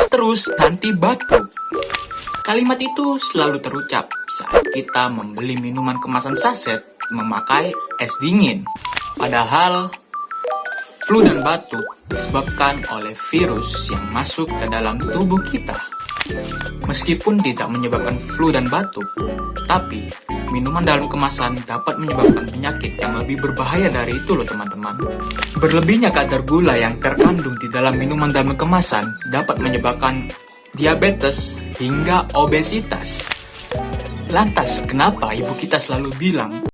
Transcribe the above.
terus nanti batuk. Kalimat itu selalu terucap saat kita membeli minuman kemasan saset memakai es dingin. Padahal, flu dan batuk disebabkan oleh virus yang masuk ke dalam tubuh kita. Meskipun tidak menyebabkan flu dan batuk, tapi minuman dalam kemasan dapat menyebabkan penyakit yang lebih berbahaya dari itu loh teman-teman. Berlebihnya kadar gula yang terkandung di dalam minuman dalam kemasan dapat menyebabkan diabetes hingga obesitas. Lantas, kenapa ibu kita selalu bilang